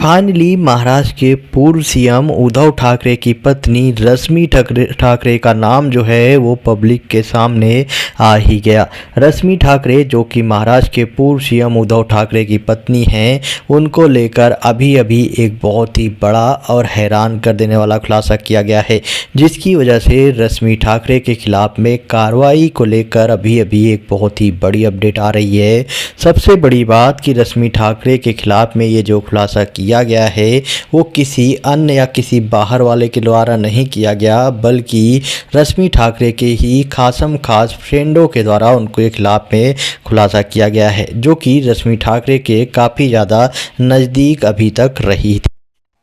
Finally Maharashtra के पूर्व CM Uddhav Thackeray की पत्नी रश्मि ठाकरे का नाम जो है वो पब्लिक के सामने आ ही गया। रश्मि ठाकरे जो कि महाराष्ट्र के पूर्व सीएम उद्धव ठाकरे की पत्नी हैं, उनको लेकर अभी अभी एक बहुत ही बड़ा और हैरान कर देने वाला खुलासा किया गया है, जिसकी वजह से रश्मि ठाकरे के खिलाफ में कार्रवाई को लेकर अभी अभी एक बहुत ही बड़ी अपडेट आ रही है। सबसे बड़ी बात कि रश्मि ठाकरे के खिलाफ में ये जो खुलासा किया गया है वो किसी अन्य या किसी बाहर वाले के द्वारा नहीं किया गया, बल्कि रश्मि ठाकरे के ही खासम खास फ्रेंडों के द्वारा उनके खिलाफ में खुलासा किया गया है, जो कि रश्मि ठाकरे के काफ़ी ज़्यादा नज़दीक अभी तक रही थी।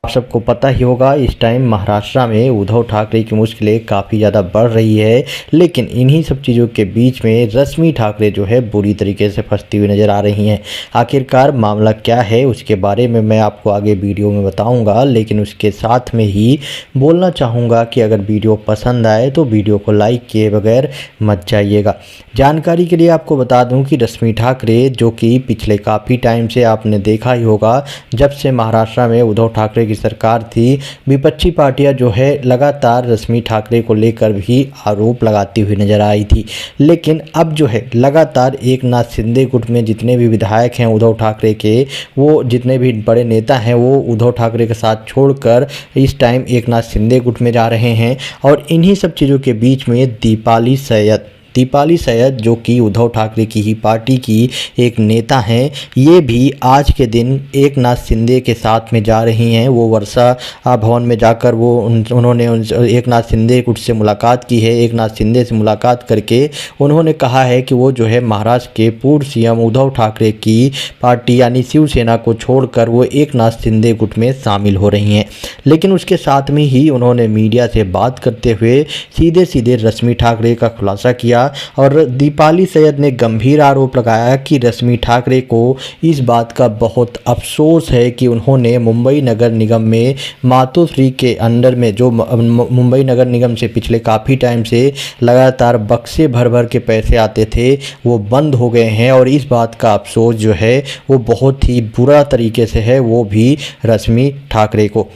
आप सबको पता ही होगा इस टाइम महाराष्ट्र में उद्धव ठाकरे की मुश्किलें काफ़ी ज़्यादा बढ़ रही है, लेकिन इन्हीं सब चीज़ों के बीच में रश्मि ठाकरे जो है बुरी तरीके से फंसती हुई नज़र आ रही हैं। आखिरकार मामला क्या है उसके बारे में मैं आपको आगे वीडियो में बताऊंगा, लेकिन उसके साथ में ही बोलना चाहूँगा कि अगर वीडियो पसंद आए तो वीडियो को लाइक किए बगैर मत जाइएगा। जानकारी के लिए आपको बता दूँ कि रश्मि ठाकरे जो कि पिछले काफ़ी टाइम से आपने देखा ही होगा, जब से महाराष्ट्र में उद्धव ठाकरे की सरकार थी, विपक्षी पार्टियां जो है लगातार रश्मि ठाकरे को लेकर भी आरोप लगाती हुई नजर आई थी। लेकिन अब जो है लगातार एकनाथ शिंदे गुट में जितने भी विधायक हैं उद्धव ठाकरे के, वो जितने भी बड़े नेता हैं वो उद्धव ठाकरे के साथ छोड़कर इस टाइम एकनाथ शिंदे गुट में जा रहे हैं। और इन्हीं सब चीज़ों के बीच में दीपाली सैयद जो कि उद्धव ठाकरे की ही पार्टी की एक नेता हैं, ये भी आज के दिन एकनाथ शिंदे के साथ में जा रही हैं। वो वर्षा भवन में जाकर उन्होंने एकनाथ शिंदे गुट से मुलाकात की है। एकनाथ शिंदे से मुलाकात करके उन्होंने कहा है कि वो जो है महाराष्ट्र के पूर्व सीएम उद्धव ठाकरे की पार्टी यानी शिवसेना को छोड़कर वो एकनाथ शिंदे गुट में शामिल हो रही हैं। लेकिन उसके साथ में ही उन्होंने मीडिया से बात करते हुए सीधे सीधे रश्मि ठाकरे का खुलासा किया और दीपाली सैयद ने गंभीर आरोप लगाया कि रश्मि ठाकरे को इस बात का बहुत अफसोस है कि उन्होंने मुंबई नगर निगम में मातोश्री के अंडर में जो मुंबई नगर निगम से पिछले काफ़ी टाइम से लगातार बक्से भर भर के पैसे आते थे, वो बंद हो गए हैं। और इस बात का अफसोस जो है वो बहुत ही बुरा तरीके से है, वो भी रश्मि ठाकरे को।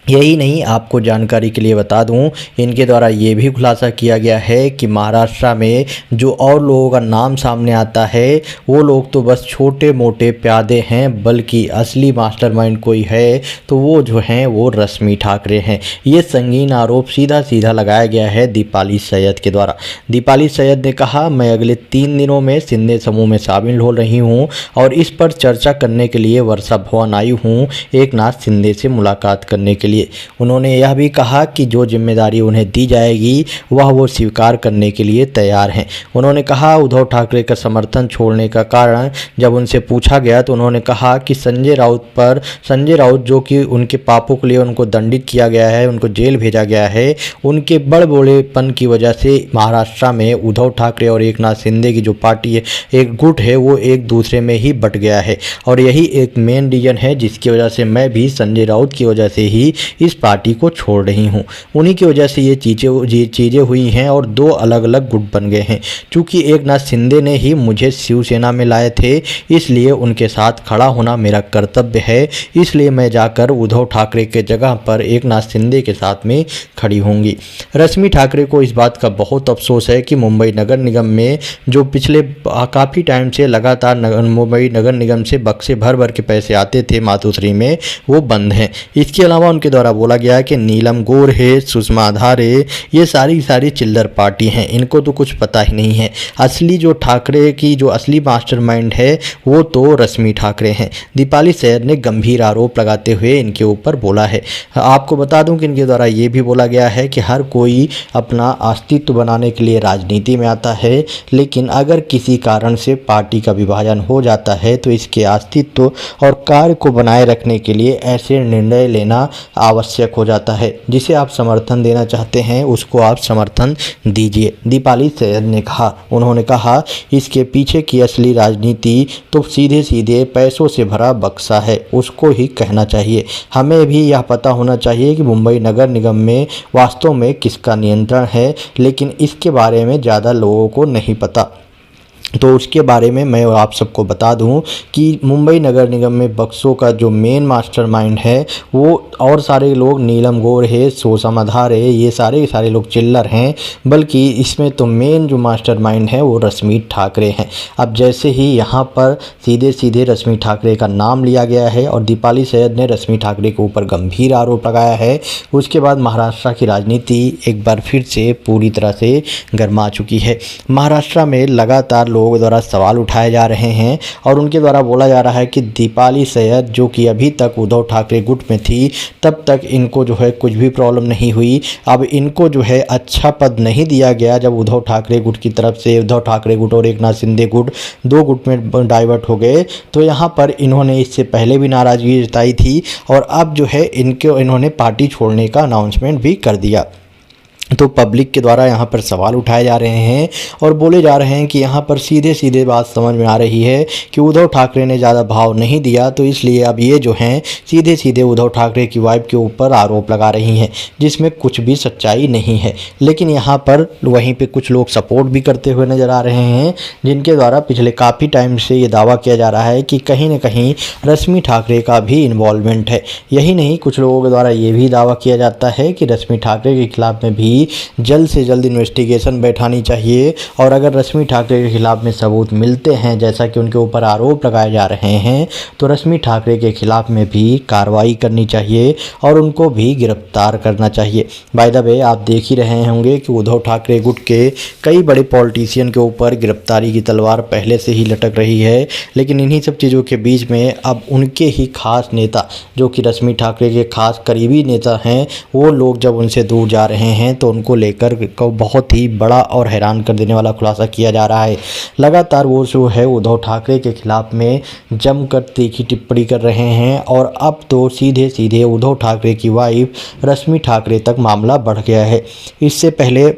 यही नहीं, आपको जानकारी के लिए बता दूं, इनके द्वारा ये भी खुलासा किया गया है कि महाराष्ट्र में जो और लोगों का नाम सामने आता है वो लोग तो बस छोटे मोटे प्यादे हैं, बल्कि असली मास्टरमाइंड कोई है तो वो जो हैं वो रश्मि ठाकरे हैं। ये संगीन आरोप सीधा सीधा लगाया गया है दीपाली सैयद के द्वारा। दीपाली सैयद ने कहा, मैं अगले 3 दिनों में शिंदे समूह में शामिल हो रही हूँ और इस पर चर्चा करने के लिए वर्षा भवन आई हूँ एकनाथ शिंदे से मुलाकात करने के लिए। उन्होंने यह भी कहा कि जो जिम्मेदारी उन्हें दी जाएगी वह वो स्वीकार करने के लिए तैयार हैं। उन्होंने कहा उद्धव ठाकरे का समर्थन छोड़ने का कारण जब उनसे पूछा गया तो उन्होंने कहा कि संजय राउत जो कि उनके पापों के लिए उनको दंडित किया गया है, उनको जेल भेजा गया है, उनके बड़बोलेपन की वजह से महाराष्ट्र में उद्धव ठाकरे और एकनाथ शिंदे की जो पार्टी है, एक गुट है, वो एक दूसरे में ही बट गया है। और यही एक मेन रीजन है जिसकी वजह से मैं भी संजय राउत की वजह से ही इस पार्टी को छोड़ रही हूँ। उन्हीं की वजह से ये चीज़ें हुई हैं और 2 अलग अलग गुट बन गए हैं। चूँकि एकनाथ शिंदे ने ही मुझे शिवसेना में लाए थे, इसलिए उनके साथ खड़ा होना मेरा कर्तव्य है, इसलिए मैं जाकर उद्धव ठाकरे के जगह पर एकनाथ शिंदे के साथ में खड़ी होंगी। रश्मि ठाकरे को इस बात का बहुत अफसोस है कि मुंबई नगर निगम में जो पिछले काफ़ी टाइम से लगातार मुंबई नगर निगम से बक्से भर भर के पैसे आते थे मातोश्री में, वो बंद हैं। इसके अलावा उनके द्वारा बोला गया कि नीलम गौर है, सुषमा आधार है, ये सारी चिल्लर पार्टी हैं, इनको तो कुछ पता ही नहीं है। असली जो ठाकरे की जो असली मास्टरमाइंड है वो तो रश्मि ठाकरे हैं। दीपाली सैयद ने गंभीर आरोप लगाते हुए इनके ऊपर बोला है। आपको बता दूं कि इनके द्वारा ये भी बोला गया है कि हर कोई अपना अस्तित्व बनाने के लिए राजनीति में आता है, लेकिन अगर किसी कारण से पार्टी का विभाजन हो जाता है तो इसके अस्तित्व और कार्य को बनाए रखने के लिए ऐसे निर्णय लेना आवश्यक हो जाता है। जिसे आप समर्थन देना चाहते हैं उसको आप समर्थन दीजिए, दीपाली सैयद ने कहा। उन्होंने कहा इसके पीछे की असली राजनीति तो सीधे सीधे पैसों से भरा बक्सा है, उसको ही कहना चाहिए। हमें भी यह पता होना चाहिए कि मुंबई नगर निगम में वास्तव में किसका नियंत्रण है, लेकिन इसके बारे में ज़्यादा लोगों को नहीं पता। तो उसके बारे में मैं आप सबको बता दूं कि मुंबई नगर निगम में बक्सों का जो मेन मास्टरमाइंड है वो और सारे लोग नीलम गौर है, सोशम आधार है, ये सारे लोग चिल्लर हैं, बल्कि इसमें तो मेन जो मास्टरमाइंड है वो रश्मि ठाकरे हैं। अब जैसे ही यहाँ पर सीधे सीधे रश्मि ठाकरे का नाम लिया गया है और दीपाली सैयद ने रश्मि ठाकरे के ऊपर गंभीर आरोप लगाया है, उसके बाद महाराष्ट्र की राजनीति एक बार फिर से पूरी तरह से गर्मा चुकी है। महाराष्ट्र में लगातार लोगों द्वारा सवाल उठाए जा रहे हैं और उनके द्वारा बोला जा रहा है कि दीपाली सैयद जो कि अभी तक उद्धव ठाकरे गुट में थी तब तक इनको जो है कुछ भी प्रॉब्लम नहीं हुई। अब इनको जो है अच्छा पद नहीं दिया गया जब उद्धव ठाकरे गुट की तरफ से उद्धव ठाकरे गुट और एकनाथ शिंदे गुट दो गुट में डाइवर्ट हो गए, तो यहाँ पर इन्होंने इससे पहले भी नाराज़गी जताई थी और अब जो है इन्होंने पार्टी छोड़ने का अनाउंसमेंट भी कर दिया। तो पब्लिक के द्वारा यहाँ पर सवाल उठाए जा रहे हैं और बोले जा रहे हैं कि यहाँ पर सीधे सीधे बात समझ में आ रही है कि उद्धव ठाकरे ने ज़्यादा भाव नहीं दिया, तो इसलिए अब ये जो हैं सीधे सीधे उद्धव ठाकरे की वाइफ के ऊपर आरोप लगा रही हैं, जिसमें कुछ भी सच्चाई नहीं है। लेकिन यहाँ पर वहीं पे कुछ लोग सपोर्ट भी करते हुए नज़र आ रहे हैं, जिनके द्वारा पिछले काफ़ी टाइम से ये दावा किया जा रहा है कि कहीं न कहीं रश्मि ठाकरे का भी इन्वॉल्वमेंट है। यही नहीं, कुछ लोगों के द्वारा ये भी दावा किया जाता है कि रश्मि ठाकरे के खिलाफ में भी जल्द से जल्द इन्वेस्टिगेशन बैठानी चाहिए और अगर रश्मि ठाकरे के खिलाफ में सबूत मिलते हैं, जैसा कि उनके ऊपर आरोप लगाए जा रहे हैं, तो रश्मि ठाकरे के खिलाफ में भी कार्रवाई करनी चाहिए और उनको भी गिरफ्तार करना चाहिए। बाय द वे, आप देख ही रहे होंगे कि उद्धव ठाकरे गुट के कई बड़े पॉलिटिशियन के ऊपर गिरफ्तारी की तलवार पहले से ही लटक रही है, लेकिन इन्हीं सब चीज़ों के बीच में अब उनके ही खास नेता जो कि रश्मि ठाकरे के खास करीबी नेता हैं, वो लोग जब उनसे दूर जा रहे हैं तो उनको लेकर को बहुत ही बड़ा और हैरान कर देने वाला खुलासा किया जा रहा है। लगातार वो जो है उद्धव ठाकरे के खिलाफ में जमकर तीखी टिप्पणी कर रहे हैं और अब तो सीधे सीधे उद्धव ठाकरे की वाइफ रश्मि ठाकरे तक मामला बढ़ गया है। इससे पहले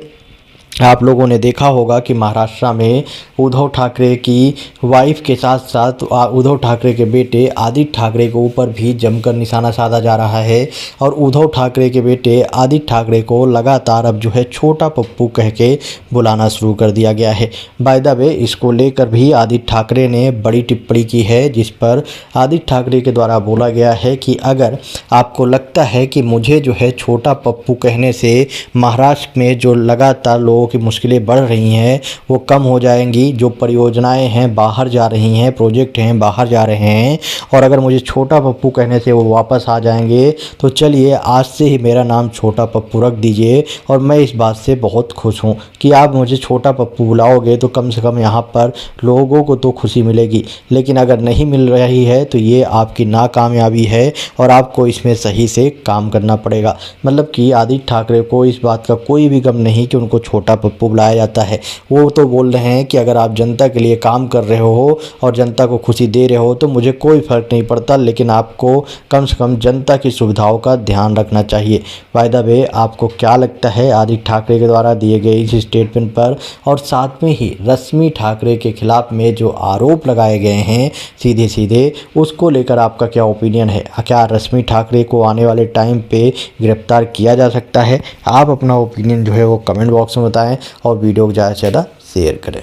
आप लोगों ने देखा होगा कि महाराष्ट्र में उद्धव ठाकरे की वाइफ के साथ साथ उद्धव ठाकरे के बेटे आदित्य ठाकरे के ऊपर भी जमकर निशाना साधा जा रहा है और उद्धव ठाकरे के बेटे आदित्य ठाकरे को लगातार अब जो है छोटा पप्पू कह के बुलाना शुरू कर दिया गया है। बाय द वे, इसको लेकर भी आदित्य ठाकरे ने बड़ी टिप्पणी की है, जिस पर आदित्य ठाकरे के द्वारा बोला गया है कि अगर आपको लगता है कि मुझे जो है छोटा पप्पू कहने से महाराष्ट्र में जो लगातार लोगों की मुश्किलें बढ़ रही हैं वो कम हो जाएंगी, जो परियोजनाएं हैं बाहर जा रही हैं, प्रोजेक्ट हैं बाहर जा रहे हैं, और अगर मुझे छोटा पप्पू कहने से वो वापस आ जाएंगे, तो चलिए आज से ही मेरा नाम छोटा पप्पू रख दीजिए। और मैं इस बात से बहुत खुश हूँ कि आप मुझे छोटा पप्पू बुलाओगे तो कम से कम यहाँ पर लोगों को तो खुशी मिलेगी, लेकिन अगर नहीं मिल रही है तो ये आपकी नाकामयाबी है और आपको इसमें सही से काम करना पड़ेगा। मतलब कि आदित्य ठाकरे को इस बात का कोई भी गम नहीं कि उनको छोटा पप्पू बुलाया जाता है। वो तो बोल रहे हैं कि अगर आप जनता के लिए काम कर रहे हो और जनता को खुशी दे रहे हो तो मुझे कोई फ़र्क नहीं पड़ता, लेकिन आपको कम से कम जनता की सुविधाओं का ध्यान रखना चाहिए। बाय द वे, आपको क्या लगता है आदित्य ठाकरे के द्वारा दिए गए इस स्टेटमेंट पर, और साथ में ही रश्मि ठाकरे के खिलाफ में जो आरोप लगाए गए हैं सीधे सीधे, उसको लेकर आपका क्या ओपिनियन है? क्या रश्मि ठाकरे को आने वाले टाइम पे गिरफ्तार किया जा सकता है? आप अपना ओपिनियन जो है वो कमेंट बॉक्स में बताएं और वीडियो को ज़्यादा से ज़्यादा शेयर करें।